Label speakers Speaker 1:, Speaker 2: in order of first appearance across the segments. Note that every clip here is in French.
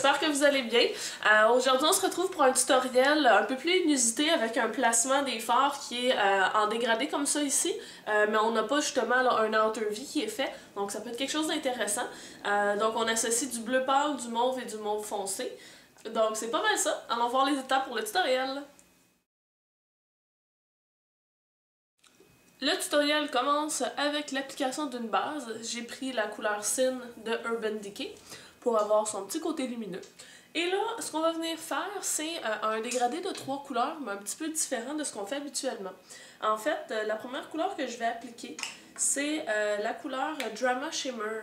Speaker 1: j'espère que vous allez bien. Aujourd'hui on se retrouve pour un tutoriel un peu plus inusité avec un placement des fards qui est en dégradé comme ça ici, mais on n'a pas justement là, un outer V qui est fait, donc ça peut être quelque chose d'intéressant. Donc on associe du bleu pâle, du mauve et du mauve foncé. Donc c'est pas mal ça, allons voir les étapes pour le tutoriel. Le tutoriel commence avec l'application d'une base. J'ai pris la couleur Sin de Urban Decay pour avoir son petit côté lumineux. Et là, ce qu'on va venir faire, c'est un dégradé de 3 couleurs, mais un petit peu différent de ce qu'on fait habituellement. En fait, la première couleur que je vais appliquer, c'est la couleur Drama Shimmer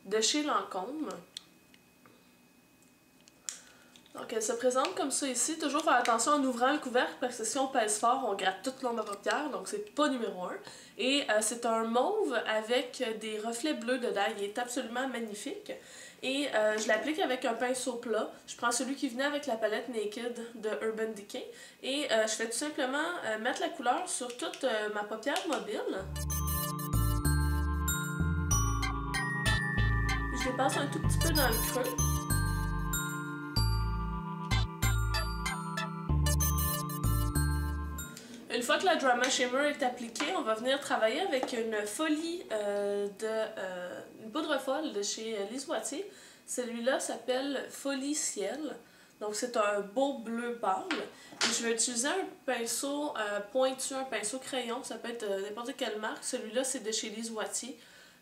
Speaker 1: de chez Lancôme. Donc elle se présente comme ça ici. Toujours faire attention en ouvrant le couvercle parce que si on pèse fort, on gratte toute l'ombre à paupières, donc c'est pas numéro 1. Et c'est un mauve avec des reflets bleus dedans. Il est absolument magnifique. Et je l'applique avec un pinceau plat. Je prends celui qui venait avec la palette Naked de Urban Decay. Et je fais tout simplement mettre la couleur sur toute ma paupière mobile. Je les passe un tout petit peu dans le creux. Une fois que la Drama Shimmer est appliquée, on va venir travailler avec une folie une poudre folle de chez Lise Wattier. Celui-là s'appelle Folie Ciel. Donc c'est un beau bleu pâle. Et je vais utiliser un pinceau pointu, un pinceau crayon. Ça peut être n'importe quelle marque. Celui-là c'est de chez Lise Wattier.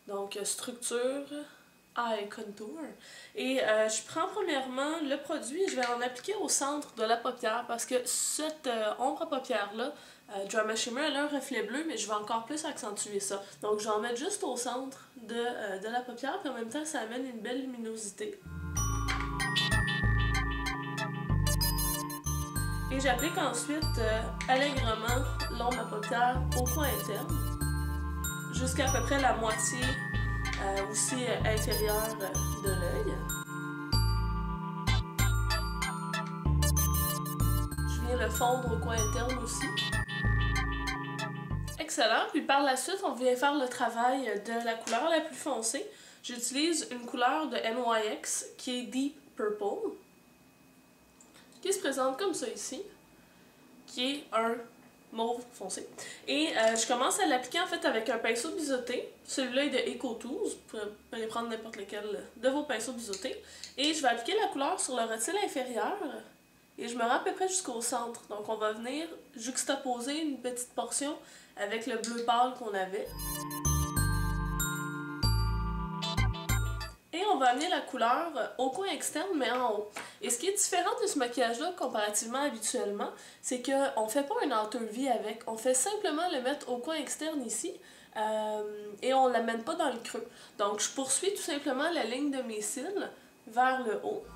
Speaker 1: Donc structure, eye contour. Et je prends premièrement le produit et je vais en appliquer au centre de la paupière parce que cette ombre à paupière-là, Drama Shimmer, elle a un reflet bleu, mais je vais encore plus accentuer ça. Donc je vais en mettre juste au centre de la paupière, puis en même temps ça amène une belle luminosité. Et j'applique ensuite allègrement l'ombre à paupière au coin interne, jusqu'à peu près la moitié aussi inférieure de l'œil. Je viens le fondre au coin interne aussi. Excellent. Puis par la suite, on vient faire le travail de la couleur la plus foncée. J'utilise une couleur de NYX qui est Deep Purple, qui se présente comme ça ici, qui est un mauve foncé. Et je commence à l'appliquer en fait avec un pinceau biseauté. Celui-là est de EcoTools. Vous pouvez prendre n'importe lequel de vos pinceaux biseautés. Et je vais appliquer la couleur sur le rotile inférieur. Et je me rends à peu près jusqu'au centre. Donc on va venir juxtaposer une petite portion avec le bleu pâle qu'on avait. Et on va amener la couleur au coin externe, mais en haut. Et ce qui est différent de ce maquillage-là comparativement habituellement, c'est qu'on ne fait pas un outer V avec, on fait simplement le mettre au coin externe ici, et on ne l'amène pas dans le creux. Donc je poursuis tout simplement la ligne de mes cils vers le haut.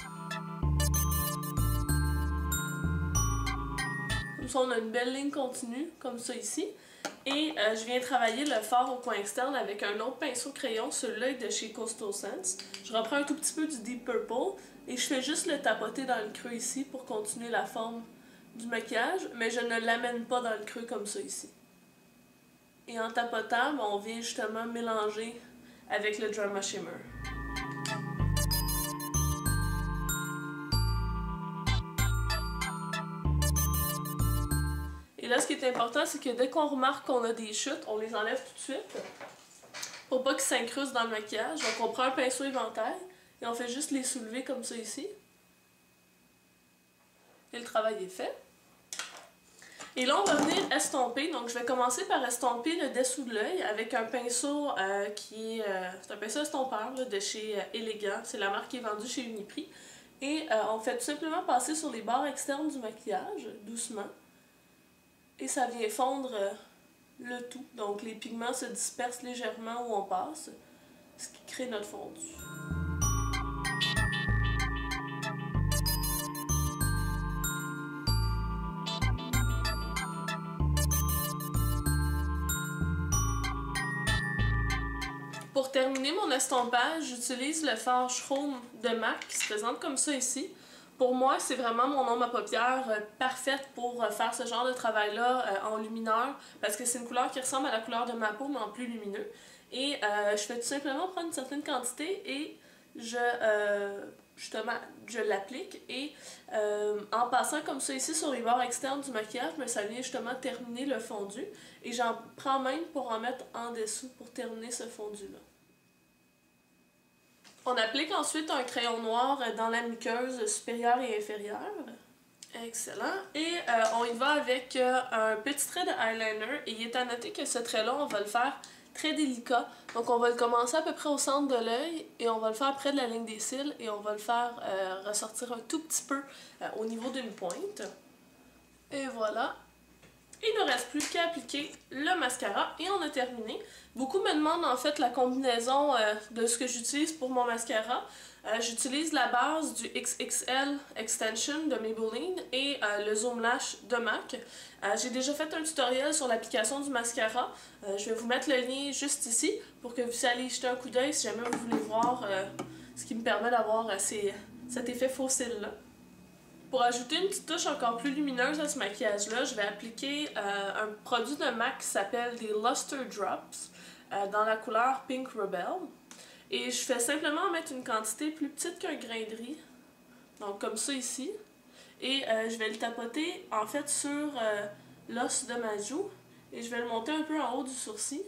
Speaker 1: Comme ça on a une belle ligne continue, comme ça ici. Et je viens travailler le fard au coin externe avec un autre pinceau crayon, celui-là de chez Coastal Scents. Je reprends un tout petit peu du Deep Purple et je fais juste le tapoter dans le creux ici pour continuer la forme du maquillage, mais je ne l'amène pas dans le creux comme ça ici. Et en tapotant, on vient justement mélanger avec le Drama Shimmer. Et là, ce qui est important, c'est que dès qu'on remarque qu'on a des chutes, on les enlève tout de suite pour pas qu'ils s'incrustent dans le maquillage. Donc on prend un pinceau éventail et on fait juste les soulever comme ça ici. Et le travail est fait. Et là, on va venir estomper. Donc je vais commencer par estomper le dessous de l'œil avec un pinceau c'est un pinceau estompeur là, de chez Elegant. C'est la marque qui est vendue chez Uniprix. Et on fait tout simplement passer sur les bords externes du maquillage, doucement. Et ça vient fondre le tout. Donc les pigments se dispersent légèrement où on passe, ce qui crée notre fondu. Pour terminer mon estompage, j'utilise le fard Chrome de MAC qui se présente comme ça ici. Pour moi, c'est vraiment mon ombre à paupières parfaite pour faire ce genre de travail-là en lumineur, parce que c'est une couleur qui ressemble à la couleur de ma peau, mais en plus lumineux. Et je fais tout simplement prendre une certaine quantité et je justement, je l'applique et en passant comme ça ici sur les bords externes du maquillage, mais ça vient justement terminer le fondu et j'en prends même pour en mettre en dessous pour terminer ce fondu-là. On applique ensuite un crayon noir dans la muqueuse supérieure et inférieure. Excellent. Et on y va avec un petit trait de eyeliner. Et il est à noter que ce trait-là, on va le faire très délicat. Donc on va le commencer à peu près au centre de l'œil et on va le faire près de la ligne des cils et on va le faire ressortir un tout petit peu au niveau d'une pointe. Et voilà. Il ne reste plus qu'à appliquer le mascara et on a terminé. Beaucoup me demandent en fait la combinaison de ce que j'utilise pour mon mascara. J'utilise la base du XXL Extension de Maybelline et le Zoom Lash de MAC. J'ai déjà fait un tutoriel sur l'application du mascara. Je vais vous mettre le lien juste ici pour que vous alliez jeter un coup d'œil si jamais vous voulez voir ce qui me permet d'avoir cet effet faux cils-là. Pour ajouter une petite touche encore plus lumineuse à ce maquillage-là, je vais appliquer un produit de MAC qui s'appelle des Luster Drops dans la couleur Pink Rebel. Et je fais simplement mettre une quantité plus petite qu'un grain de riz, donc comme ça ici. Et je vais le tapoter en fait sur l'os de ma joue et je vais le monter un peu en haut du sourcil.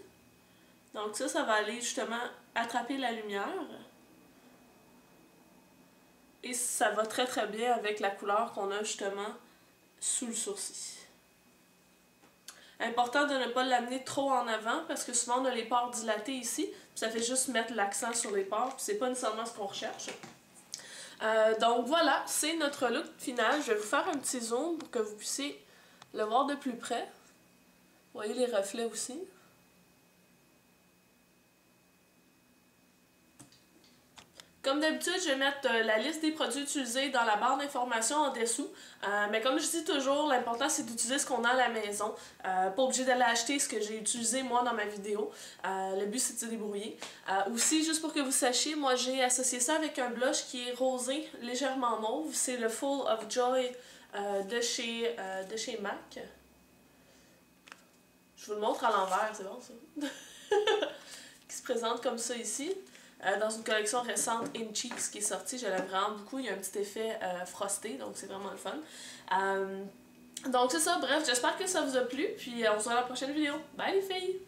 Speaker 1: Donc ça va aller justement attraper la lumière. Et ça va très très bien avec la couleur qu'on a justement sous le sourcil. Important de ne pas l'amener trop en avant parce que souvent on a les pores dilatés ici. Ça fait juste mettre l'accent sur les pores, puis c'est pas nécessairement ce qu'on recherche. Donc voilà, c'est notre look final. Je vais vous faire un petit zoom pour que vous puissiez le voir de plus près. Vous voyez les reflets aussi. Comme d'habitude, je vais mettre la liste des produits utilisés dans la barre d'informations en dessous. Mais comme je dis toujours, l'important c'est d'utiliser ce qu'on a à la maison. Pas obligé d'aller acheter ce que j'ai utilisé moi dans ma vidéo. Le but c'est de se débrouiller. Aussi, juste pour que vous sachiez, moi j'ai associé ça avec un blush qui est rosé, légèrement mauve. C'est le Full of Joy de chez MAC. Je vous le montre à l'envers, c'est bon ça? Qui se présente comme ça ici. Dans une collection récente In Cheeks qui est sortie, je l'aime vraiment beaucoup, il y a un petit effet frosté, donc c'est vraiment le fun. Donc c'est ça, bref, j'espère que ça vous a plu, puis on se voit dans la prochaine vidéo. Bye les filles!